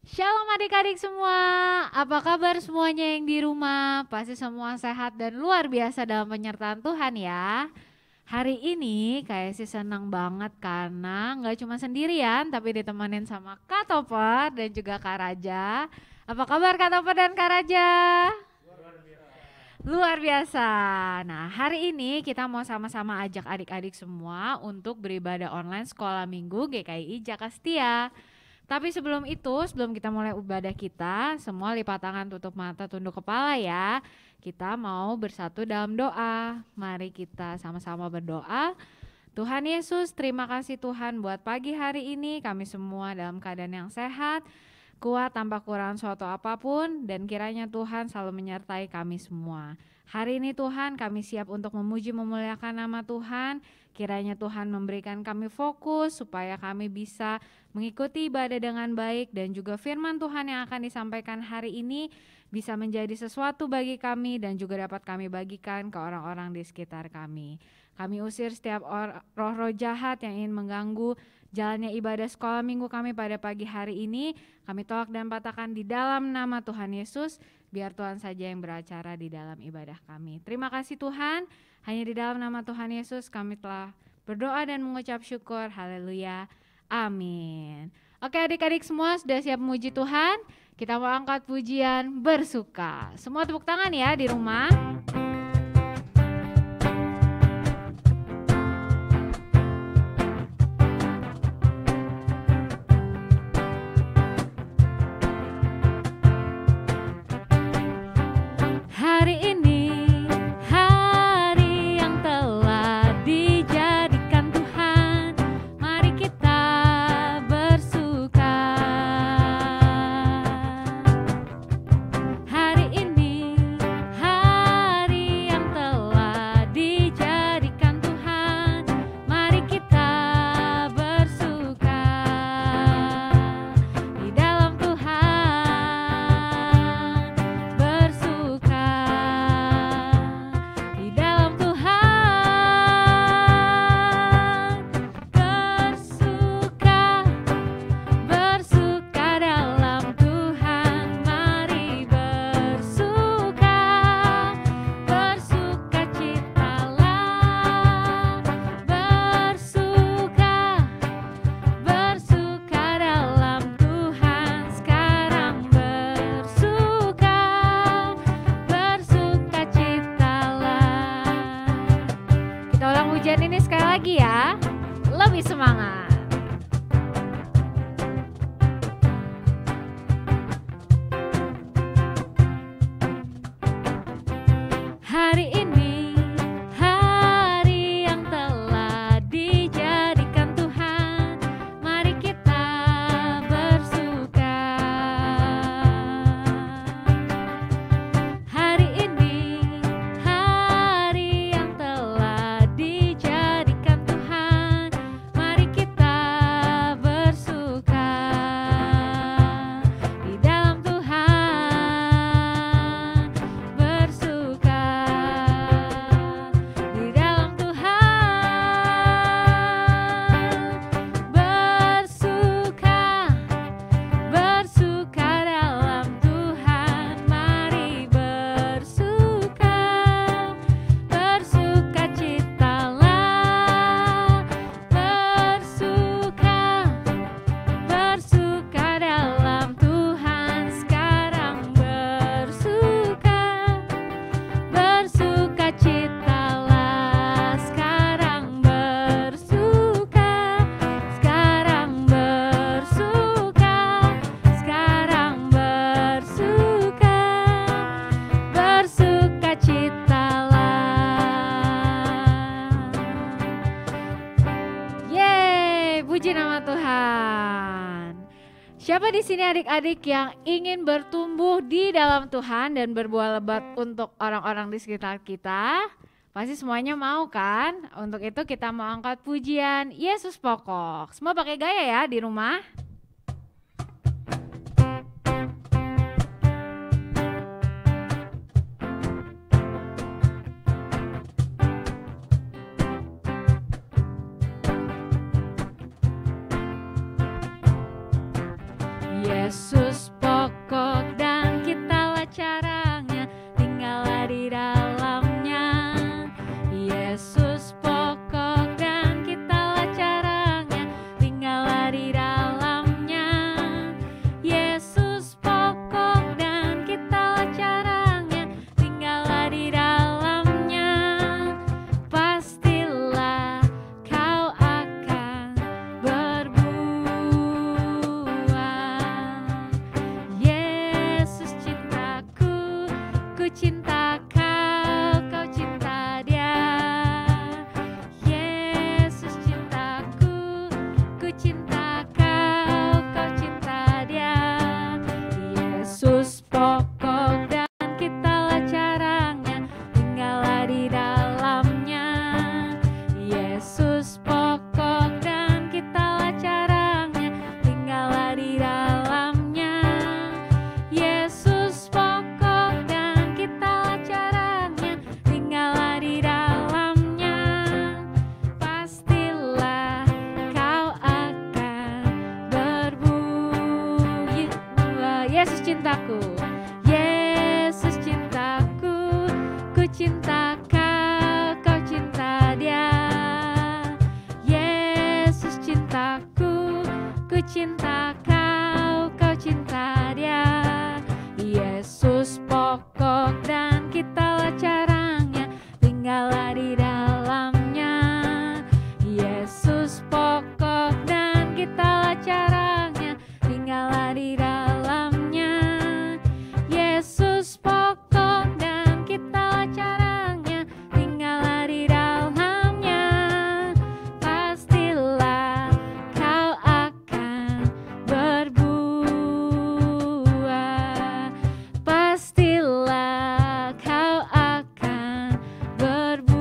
Shalom adik-adik semua, apa kabar semuanya yang di rumah? Pasti semua sehat dan luar biasa dalam penyertaan Tuhan ya. Hari ini kayak sih senang banget karena nggak cuma sendirian tapi ditemenin sama Kak Topper dan juga Kak Raja. Apa kabar Kak Topper dan Kak Raja? Luar biasa. Nah, hari ini kita mau sama-sama ajak adik-adik semua untuk beribadah online Sekolah Minggu GKI Jakastia. Tapi sebelum itu, sebelum kita mulai ibadah kita, semua lipat tangan, tutup mata, tunduk kepala ya. Kita mau bersatu dalam doa. Mari kita sama-sama berdoa. Tuhan Yesus, terima kasih Tuhan buat pagi hari ini kami semua dalam keadaan yang sehat, kuat tanpa kurang suatu apapun, dan kiranya Tuhan selalu menyertai kami semua. Hari ini Tuhan kami siap untuk memuji memuliakan nama Tuhan. Kiranya Tuhan memberikan kami fokus supaya kami bisa mengikuti ibadah dengan baik, dan juga firman Tuhan yang akan disampaikan hari ini bisa menjadi sesuatu bagi kami dan juga dapat kami bagikan ke orang-orang di sekitar kami. Kami usir setiap roh-roh jahat yang ingin mengganggu jalannya ibadah sekolah minggu kami pada pagi hari ini. Kami tolak dan patahkan di dalam nama Tuhan Yesus. Biar Tuhan saja yang beracara di dalam ibadah kami. Terima kasih Tuhan. Hanya di dalam nama Tuhan Yesus kami telah berdoa dan mengucap syukur. Haleluya. Amin. Oke adik-adik semua sudah siap memuji Tuhan? Kita mau angkat pujian bersuka. Semua tepuk tangan ya di rumah. Hari ini hari yang telah dijadikan Tuhan, mari kita bersuka. Hari ini hari yang telah dijadikan Tuhan, mari kita bersuka di dalam Tuhan, bersuka di dalam Tuhan, bersuka dalam Tuhan, mari bersuka, bersukacitalah, bersuka dalam Tuhan, sekarang bersukacitalah. Kita ulang pujian ini sekali lagi ya, lebih semangat. Hari ini hari yang telah dijadikan Tuhan, mari kita bersuka. Hari ini hari yang telah dijadikan Tuhan, mari kita bersuka di dalam Tuhan, bersuka di dalam Tuhan, bersuka dalam Tuhan, mari bersukacitalah, bersuka dalam Tuhan, sekarang bersukacitalah, sekarang bersuka, bersukacitalah. Yeay, puji nama Tuhan. Siapa di sini adik-adik yang ingin bertumbuh di dalam Tuhan dan berbuah lebat untuk orang-orang di sekitar kita? Pasti semuanya mau kan? Untuk itu kita mau angkat pujian Yesus Pokok. Semua pakai gaya ya di rumah. Yesus pokok dan kitalah caranya, tinggallah di dalamnya. Yesus pokok dan kitalah caranya, tinggallah di dalamnya. Yesus pokok dan kitalah caranya, tinggallah di dalamnya. Pastilah kau akan berbuah. Yesus cintaku, ku cinta kau, kau cinta dia. Yesus cintaku, ku cinta kau, kau cinta dia. Yesus pokok dan kitalah caranya, tinggallah di dalamnya. Yesus pokok dan kitalah caranya, tinggallah di dalamnya. Yesus pokok dan kitalah caranya, tinggallah di dalamnya. Pastilah kau akan berbuah. Yesus cintaku, Yesus cintaku, ku cinta kau, kau cinta dia. Yesus cintaku, ku cinta kau, kau cinta dia. Yesus pokok dan kitalah caranya, tinggallah di dalamnya. Yesus pokok dan kitalah caranya, tinggallah di dalamnya. Yesus pokok dan kitalah caranya, tinggallah di dalamnya. Pastilah kau akan berbuah. Pastilah kau akan berbuah.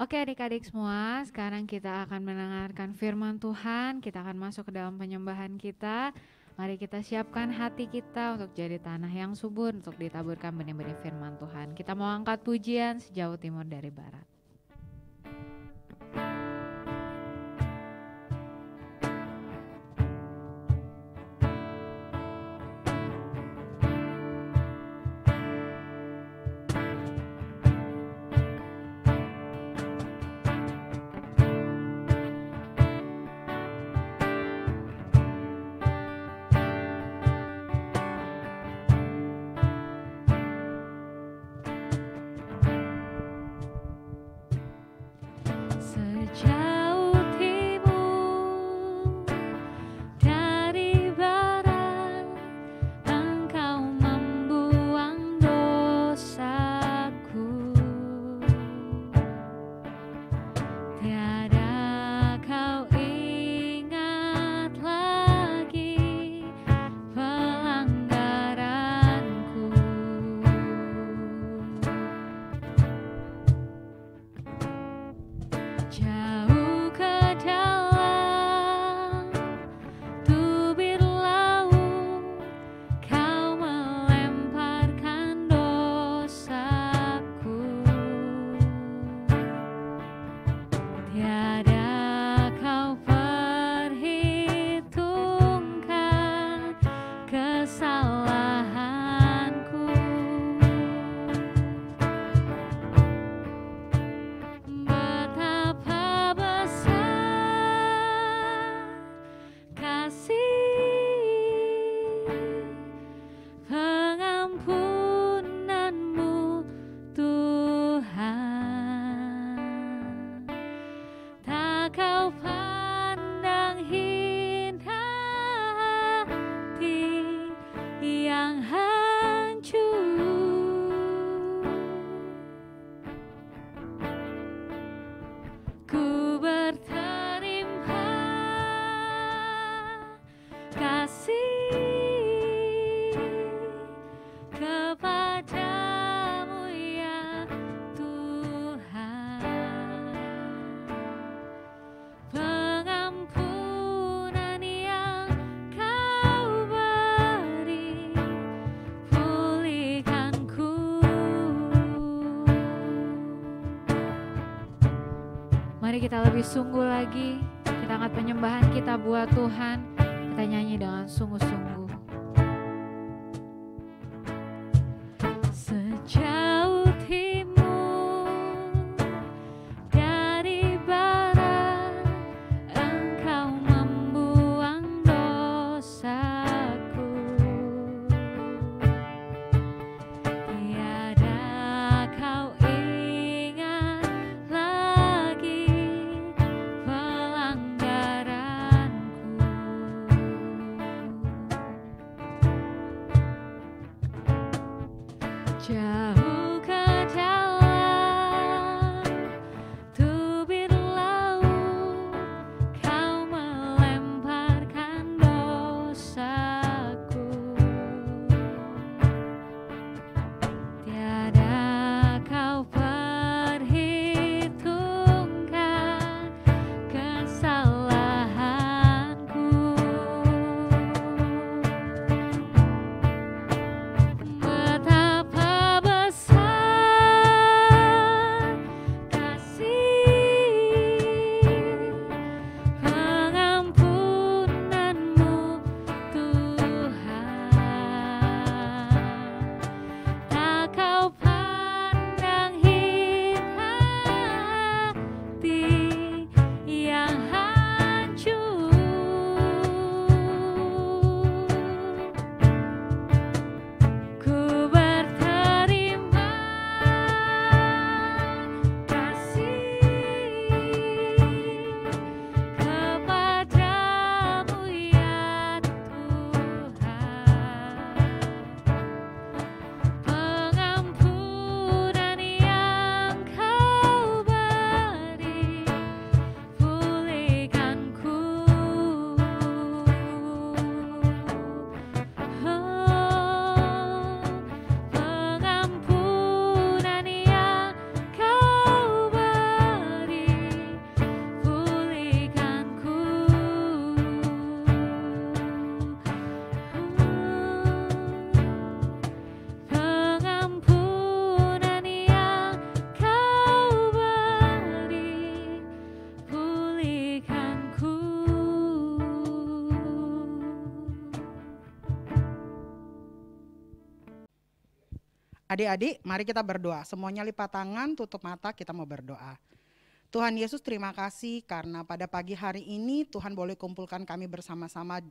Oke adik-adik semua, sekarang kita akan mendengarkan firman Tuhan. Kita akan masuk ke dalam penyembahan kita. Mari kita siapkan hati kita untuk jadi tanah yang subur, untuk ditaburkan benih-benih firman Tuhan. Kita mau angkat pujian sejauh timur dari barat. Mari kita lebih sungguh lagi. Kita angkat penyembahan kita buat Tuhan. Kita nyanyi dengan sungguh-sungguh. Sejauh timur dari barat, Engkau membuang dosaku. Tiada kau ingat lagi pelanggaranku. Jauh ke dalam tubir laut, Kau melemparkan dosaku. Tiada kau perhitungkan kesalahanku. Betapa besar kasih pengampunanmu, Tuhan. Tak kau pandang hati yang hancur. Ku berterima kasih kepadamu ya Tuhan. Pengampunan yang Kau beri, pulihkanku. Pengampunan yang Kau beri, pulihkanku. Pengampunan yang Kau beri, pulihkanku. Adik-adik, mari kita berdoa. Semuanya lipat tangan, tutup mata, kita mau berdoa. Tuhan Yesus, terima kasih karena pada pagi hari ini Tuhan boleh kumpulkan kami bersama-sama.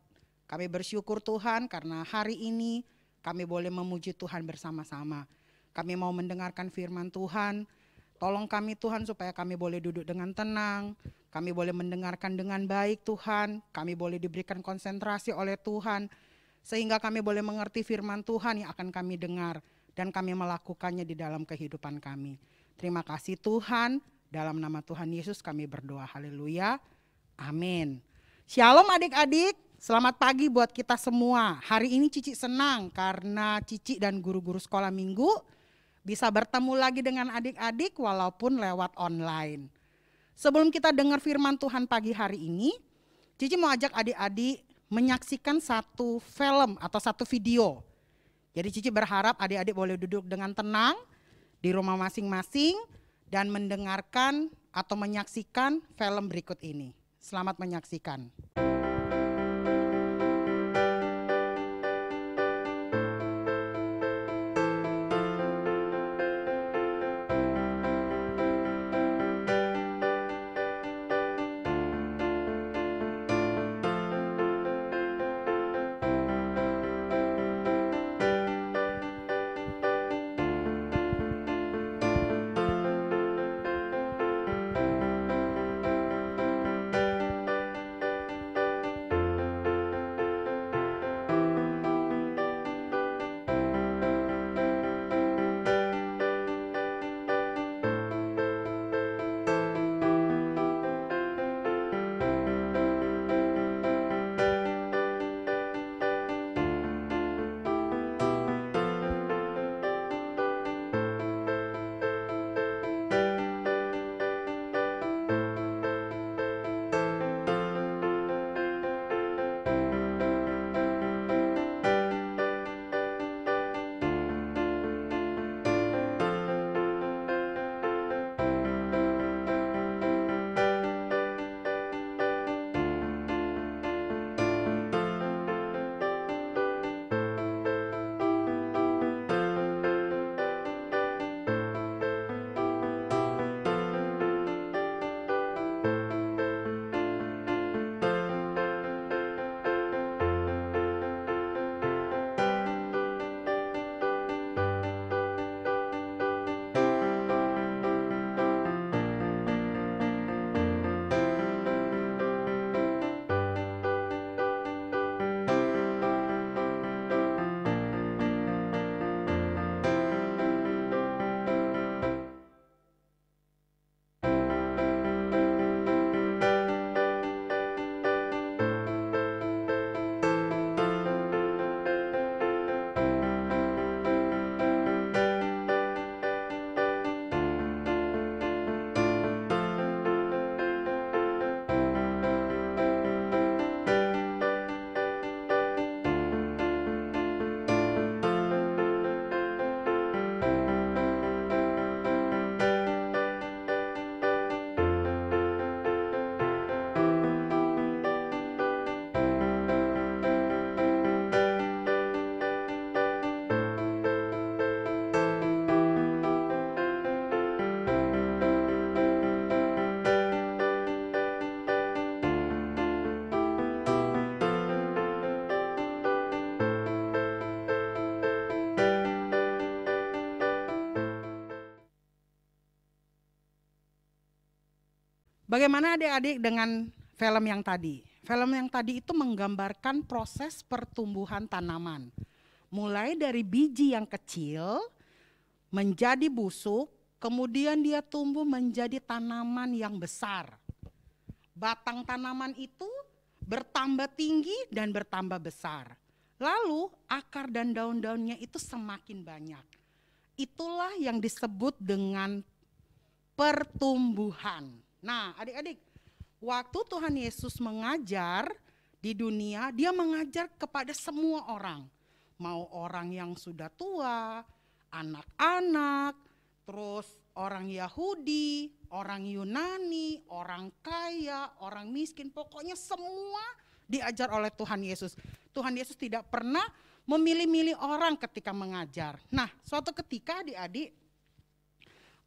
Kami bersyukur Tuhan karena hari ini kami boleh memuji Tuhan bersama-sama. Kami mau mendengarkan firman Tuhan. Tolong kami Tuhan supaya kami boleh duduk dengan tenang. Kami boleh mendengarkan dengan baik Tuhan. Kami boleh diberikan konsentrasi oleh Tuhan. Sehingga kami boleh mengerti firman Tuhan yang akan kami dengar. Dan kami melakukannya di dalam kehidupan kami. Terima kasih Tuhan, dalam nama Tuhan Yesus kami berdoa, haleluya, amin. Shalom adik-adik, selamat pagi buat kita semua. Hari ini Cici senang karena Cici dan guru-guru sekolah minggu bisa bertemu lagi dengan adik-adik walaupun lewat online. Sebelum kita dengar firman Tuhan pagi hari ini, Cici mau ajak adik-adik menyaksikan satu film atau satu video. Jadi Cici berharap adik-adik boleh duduk dengan tenang di rumah masing-masing dan mendengarkan atau menyaksikan film berikut ini. Selamat menyaksikan. Bagaimana adik-adik dengan film yang tadi? Film yang tadi itu menggambarkan proses pertumbuhan tanaman. Mulai dari biji yang kecil menjadi busuk, kemudian dia tumbuh menjadi tanaman yang besar. Batang tanaman itu bertambah tinggi dan bertambah besar. Lalu akar dan daun-daunnya itu semakin banyak. Itulah yang disebut dengan pertumbuhan. Nah, adik-adik, waktu Tuhan Yesus mengajar di dunia, dia mengajar kepada semua orang. Mau orang yang sudah tua, anak-anak, terus orang Yahudi, orang Yunani, orang kaya, orang miskin, pokoknya semua diajar oleh Tuhan Yesus. Tuhan Yesus tidak pernah memilih-milih orang ketika mengajar. Nah, suatu ketika adik-adik,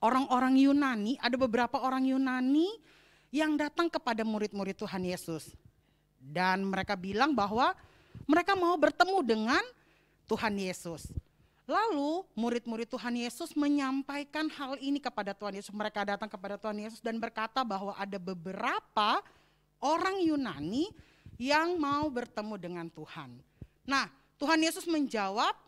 orang-orang Yunani, ada beberapa orang Yunani yang datang kepada murid-murid Tuhan Yesus. Dan mereka bilang bahwa mereka mau bertemu dengan Tuhan Yesus. Lalu murid-murid Tuhan Yesus menyampaikan hal ini kepada Tuhan Yesus. Mereka datang kepada Tuhan Yesus dan berkata bahwa ada beberapa orang Yunani yang mau bertemu dengan Tuhan. Nah, Tuhan Yesus menjawab,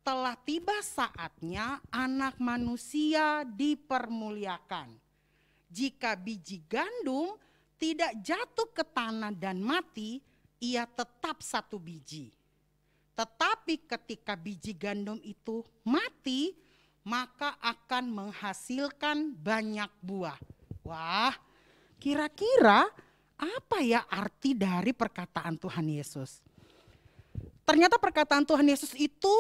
telah tiba saatnya anak manusia dipermuliakan. Jika biji gandum tidak jatuh ke tanah dan mati, ia tetap satu biji. Tetapi ketika biji gandum itu mati, maka akan menghasilkan banyak buah. Wah, kira-kira apa ya arti dari perkataan Tuhan Yesus? Ternyata perkataan Tuhan Yesus itu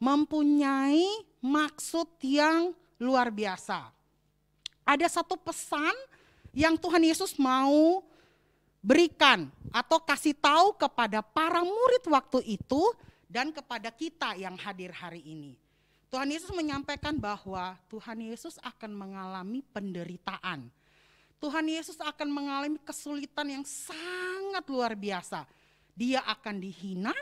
mempunyai maksud yang luar biasa. Ada satu pesan yang Tuhan Yesus mau berikan atau kasih tahu kepada para murid waktu itu dan kepada kita yang hadir hari ini. Tuhan Yesus menyampaikan bahwa Tuhan Yesus akan mengalami penderitaan. Tuhan Yesus akan mengalami kesulitan yang sangat luar biasa. Dia akan dihina,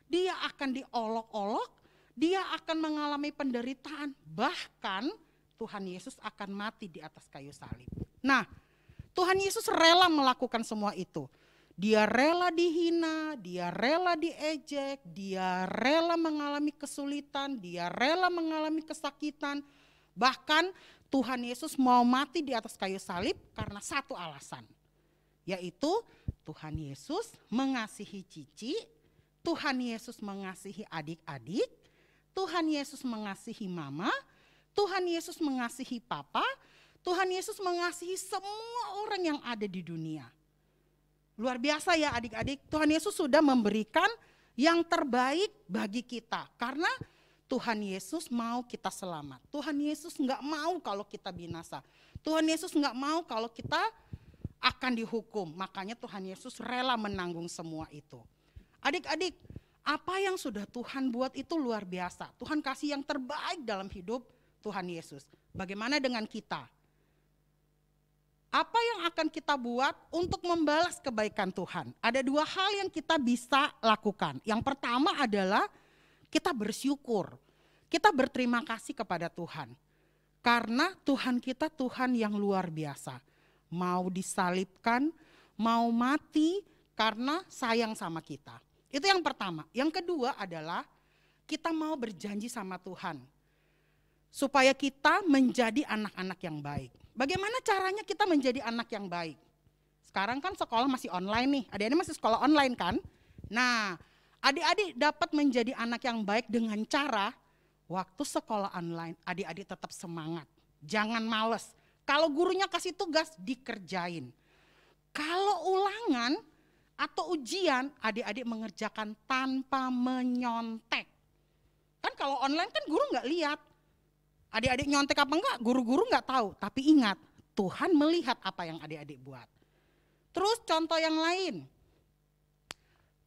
dia akan diolok-olok, dia akan mengalami penderitaan. Bahkan Tuhan Yesus akan mati di atas kayu salib. Nah, Tuhan Yesus rela melakukan semua itu. Dia rela dihina, dia rela diejek, dia rela mengalami kesulitan, dia rela mengalami kesakitan. Bahkan Tuhan Yesus mau mati di atas kayu salib karena satu alasan. Yaitu Tuhan Yesus mengasihi Cici, Tuhan Yesus mengasihi adik-adik, Tuhan Yesus mengasihi mama, Tuhan Yesus mengasihi papa, Tuhan Yesus mengasihi semua orang yang ada di dunia. Luar biasa ya adik-adik, Tuhan Yesus sudah memberikan yang terbaik bagi kita. Karena Tuhan Yesus mau kita selamat. Tuhan Yesus enggak mau kalau kita binasa. Tuhan Yesus enggak mau kalau kita akan dihukum. Makanya Tuhan Yesus rela menanggung semua itu. Adik-adik, apa yang sudah Tuhan buat itu luar biasa. Tuhan kasih yang terbaik dalam hidup Tuhan Yesus. Bagaimana dengan kita? Apa yang akan kita buat untuk membalas kebaikan Tuhan? Ada dua hal yang kita bisa lakukan. Yang pertama adalah kita bersyukur. Kita berterima kasih kepada Tuhan. Karena Tuhan kita Tuhan yang luar biasa. Mau disalibkan, mau mati karena sayang sama kita. Itu yang pertama. Yang kedua adalah kita mau berjanji sama Tuhan. Supaya kita menjadi anak-anak yang baik. Bagaimana caranya kita menjadi anak yang baik? Sekarang kan sekolah masih online nih, adik-adik masih sekolah online kan? Nah, adik-adik dapat menjadi anak yang baik dengan cara waktu sekolah online, adik-adik tetap semangat, jangan males. Kalau gurunya kasih tugas, dikerjain. Kalau ulangan atau ujian, adik-adik mengerjakan tanpa menyontek. Kan kalau online kan guru nggak lihat. Adik-adik nyontek apa enggak, guru-guru enggak tahu. Tapi ingat, Tuhan melihat apa yang adik-adik buat. Terus contoh yang lain.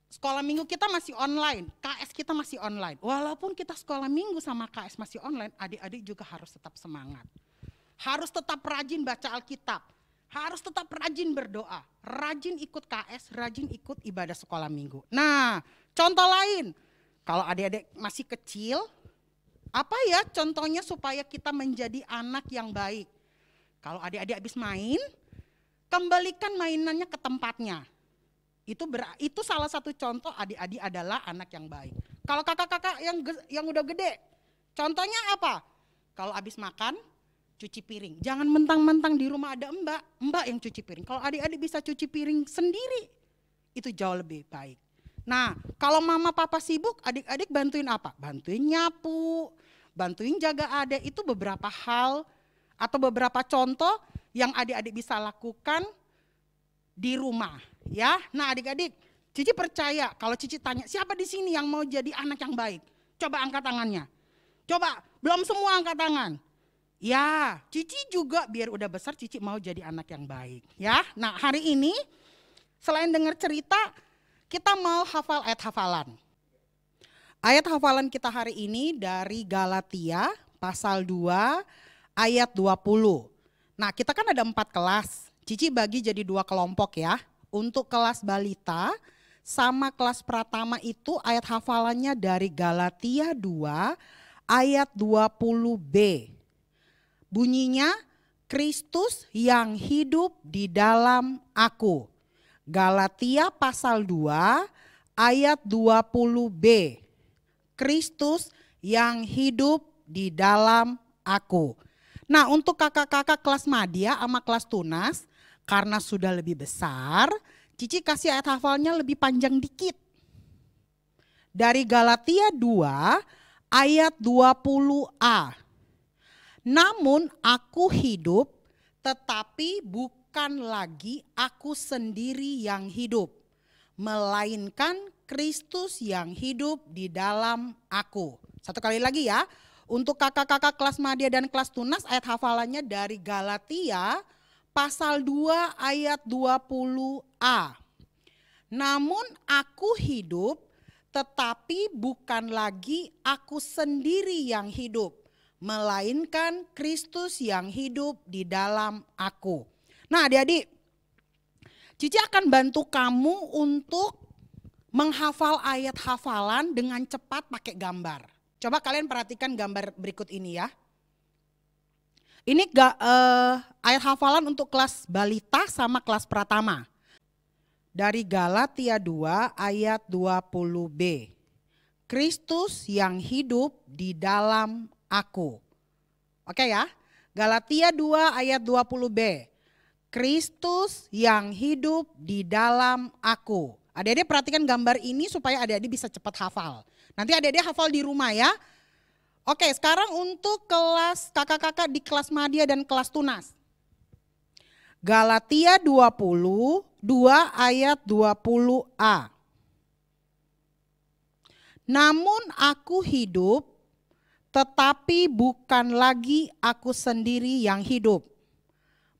Sekolah minggu kita masih online, KS kita masih online. Walaupun kita sekolah minggu sama KS masih online, adik-adik juga harus tetap semangat. Harus tetap rajin baca Alkitab. Harus tetap rajin berdoa. Rajin ikut KS, rajin ikut ibadah sekolah minggu. Nah, contoh lain. Kalau adik-adik masih kecil, apa ya contohnya supaya kita menjadi anak yang baik? Kalau adik-adik habis main, kembalikan mainannya ke tempatnya. Itu salah satu contoh adik-adik adalah anak yang baik. Kalau kakak-kakak yang udah gede, contohnya apa? Kalau habis makan, cuci piring. Jangan mentang-mentang di rumah ada mbak yang cuci piring. Kalau adik-adik bisa cuci piring sendiri, itu jauh lebih baik. Nah, kalau mama papa sibuk, adik-adik bantuin apa? Bantuin nyapu, bantuin jaga adik. Itu beberapa hal atau beberapa contoh yang adik-adik bisa lakukan di rumah. Ya, nah adik-adik, Cici percaya kalau Cici tanya siapa di sini yang mau jadi anak yang baik? Coba angkat tangannya. Coba, belum semua angkat tangan. Ya, Cici juga biar udah besar Cici mau jadi anak yang baik. Ya, nah hari ini selain dengar cerita, kita mau hafal ayat hafalan. Ayat hafalan kita hari ini dari Galatia pasal 2 ayat 20. Nah kita kan ada 4 kelas, Cici bagi jadi 2 kelompok ya. Untuk kelas balita sama kelas pratama itu ayat hafalannya dari Galatia 2 ayat 20b. Bunyinya, Kristus yang hidup di dalam aku. Galatia pasal 2 ayat 20b. Kristus yang hidup di dalam aku. Nah untuk kakak-kakak kelas madya sama kelas tunas, karena sudah lebih besar, Cici kasih ayat hafalnya lebih panjang dikit. Dari Galatia 2 ayat 20a. Namun aku hidup, tetapi bukan lagi aku sendiri yang hidup, melainkan Kristus yang hidup di dalam aku. Satu kali lagi ya, untuk kakak-kakak kelas madya dan kelas tunas ayat hafalannya dari Galatia pasal 2 ayat 20a. Namun aku hidup, tetapi bukan lagi aku sendiri yang hidup, melainkan Kristus yang hidup di dalam aku. Nah adik-adik, Cici akan bantu kamu untuk menghafal ayat hafalan dengan cepat pakai gambar. Coba kalian perhatikan gambar berikut ini ya. Ini ayat hafalan untuk kelas balita sama kelas pratama. Dari Galatia 2 ayat 20b. Kristus yang hidup di dalam aku. Oke ya, Galatia 2 ayat 20b. Kristus yang hidup di dalam aku. Adik-adik perhatikan gambar ini supaya adik-adik bisa cepat hafal. Nanti adik-adik hafal di rumah ya. Oke, sekarang untuk kelas kakak-kakak di kelas madya dan kelas tunas. Galatia 20, 2 ayat 20a. Namun aku hidup, tetapi bukan lagi aku sendiri yang hidup,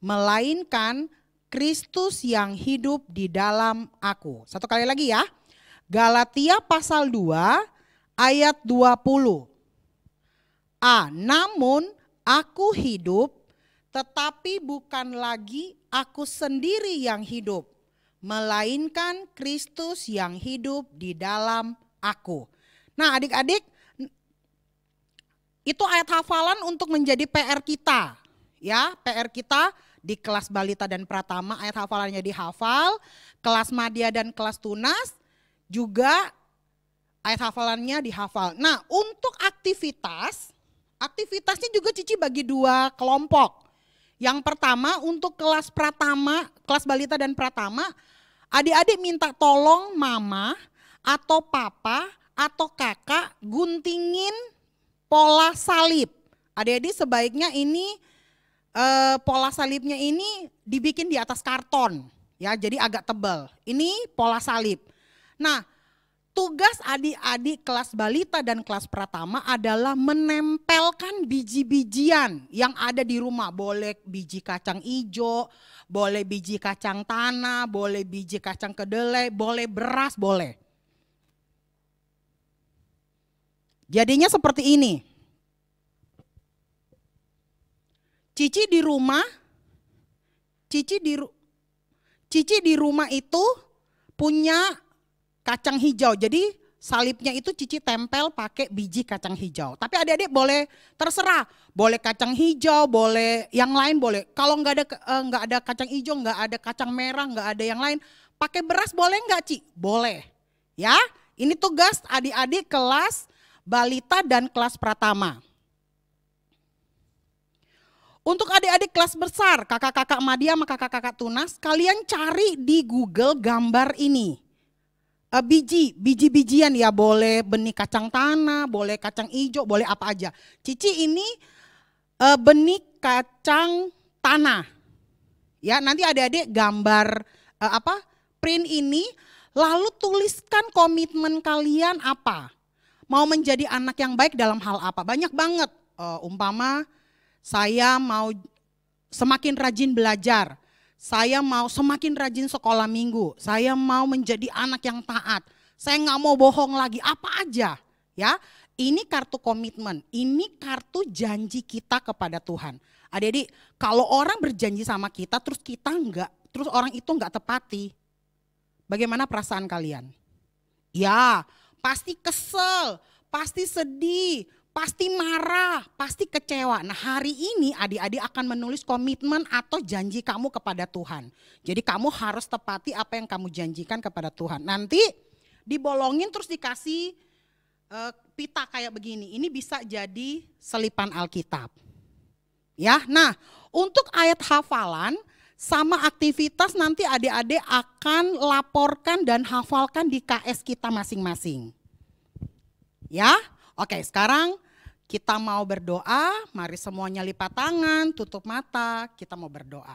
melainkan Kristus yang hidup di dalam aku. Satu kali lagi ya. Galatia pasal 2 ayat 20. Namun aku hidup, tetapi bukan lagi aku sendiri yang hidup, melainkan Kristus yang hidup di dalam aku. Nah adik-adik, itu ayat hafalan untuk menjadi PR kita. Ya, PR kita di kelas balita dan pratama ayat hafalannya dihafal, kelas madya dan kelas tunas juga ayat hafalannya dihafal. Nah untuk aktivitasnya juga Cici bagi 2 kelompok. Yang pertama untuk kelas pratama, kelas balita dan pratama, adik-adik minta tolong mama atau papa atau kakak guntingin pola salib. Adik-adik sebaiknya ini pola salibnya ini dibikin di atas karton ya, jadi agak tebal. Ini pola salib. Nah, tugas adik-adik kelas balita dan kelas pratama adalah menempelkan biji-bijian yang ada di rumah. Boleh biji kacang hijau, boleh biji kacang tanah, boleh biji kacang kedelai, boleh beras, boleh. Jadinya seperti ini. Cici di rumah itu punya kacang hijau. Jadi salibnya itu Cici tempel pakai biji kacang hijau. Tapi adik-adik boleh terserah, boleh kacang hijau, boleh yang lain boleh. Kalau nggak ada kacang hijau, nggak ada kacang merah, nggak ada yang lain, pakai beras boleh nggak Ci? Boleh. Ya, ini tugas adik-adik kelas balita dan kelas pratama. Untuk adik-adik kelas besar, kakak-kakak Madia sama kakak-kakak Tunas, kalian cari di Google gambar ini. Biji-bijian ya, boleh benih kacang tanah, boleh kacang hijau, boleh apa aja. Cici ini benih kacang tanah. Ya, nanti adik-adik gambar print ini, lalu tuliskan komitmen kalian apa. Mau menjadi anak yang baik dalam hal apa? Banyak banget. Umpama saya mau semakin rajin belajar, saya mau semakin rajin sekolah minggu, saya mau menjadi anak yang taat, saya nggak mau bohong lagi, apa aja ya. Ini kartu komitmen, ini kartu janji kita kepada Tuhan. Adik-adik, kalau orang berjanji sama kita terus kita enggak, terus orang itu enggak tepati, bagaimana perasaan kalian? Ya, pasti kesel, pasti sedih, pasti marah, pasti kecewa. Nah, hari ini adik-adik akan menulis komitmen atau janji kamu kepada Tuhan. Jadi kamu harus tepati apa yang kamu janjikan kepada Tuhan. Nanti dibolongin terus dikasih pita kayak begini. Ini bisa jadi selipan Alkitab. Ya, nah untuk ayat hafalan sama aktivitas nanti adik-adik akan laporkan dan hafalkan di KS kita masing-masing. Ya, oke, sekarang kita mau berdoa, mari semuanya lipat tangan, tutup mata, kita mau berdoa.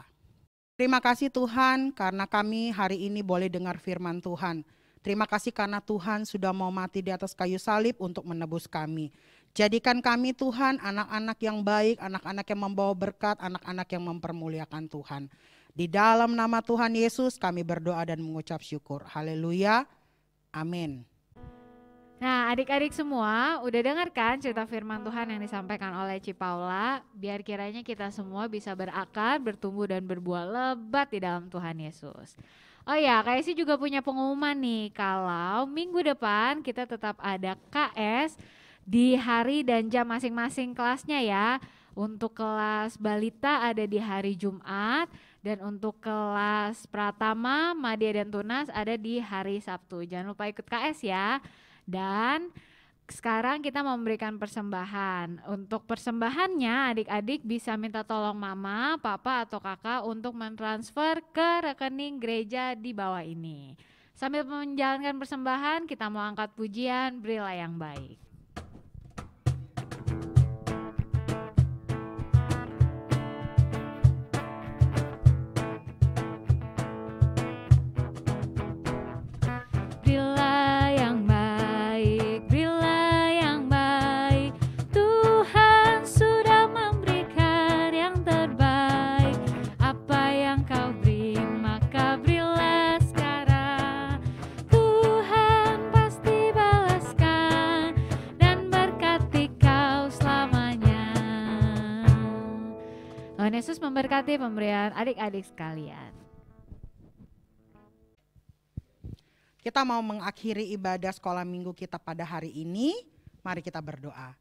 Terima kasih Tuhan karena kami hari ini boleh dengar firman Tuhan. Terima kasih karena Tuhan sudah mau mati di atas kayu salib untuk menebus kami. Jadikan kami Tuhan anak-anak yang baik, anak-anak yang membawa berkat, anak-anak yang mempermuliakan Tuhan. Di dalam nama Tuhan Yesus kami berdoa dan mengucap syukur. Haleluya, amin. Nah, adik-adik semua udah dengar kan cerita firman Tuhan yang disampaikan oleh Ci Paula? Biar kiranya kita semua bisa berakar, bertumbuh dan berbuah lebat di dalam Tuhan Yesus. Oh ya, KSI juga punya pengumuman nih, kalau minggu depan kita tetap ada KS di hari dan jam masing-masing kelasnya ya. Untuk kelas balita ada di hari Jumat, dan untuk kelas pratama, Madya dan Tunas ada di hari Sabtu. Jangan lupa ikut KS ya. Dan sekarang kita memberikan persembahan. Untuk persembahannya adik-adik bisa minta tolong mama, papa atau kakak untuk mentransfer ke rekening gereja di bawah ini. Sambil menjalankan persembahan, kita mau angkat pujian Berilah yang Baik. Tuhan Yesus memberkati pemberian adik-adik sekalian. Kita mau mengakhiri ibadah sekolah minggu kita pada hari ini. Mari kita berdoa.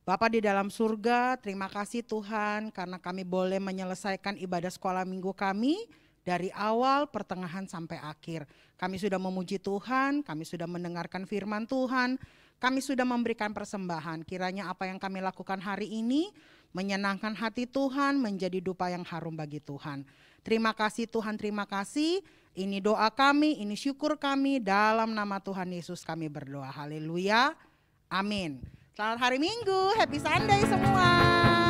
Bapa di dalam surga, terima kasih Tuhan karena kami boleh menyelesaikan ibadah sekolah minggu kami dari awal, pertengahan sampai akhir. Kami sudah memuji Tuhan, kami sudah mendengarkan firman Tuhan, kami sudah memberikan persembahan. Kiranya apa yang kami lakukan hari ini menyenangkan hati Tuhan, menjadi dupa yang harum bagi Tuhan. Terima kasih Tuhan, terima kasih. Ini doa kami, ini syukur kami, dalam nama Tuhan Yesus kami berdoa. Haleluya, amin. Selamat hari Minggu, happy Sunday semua.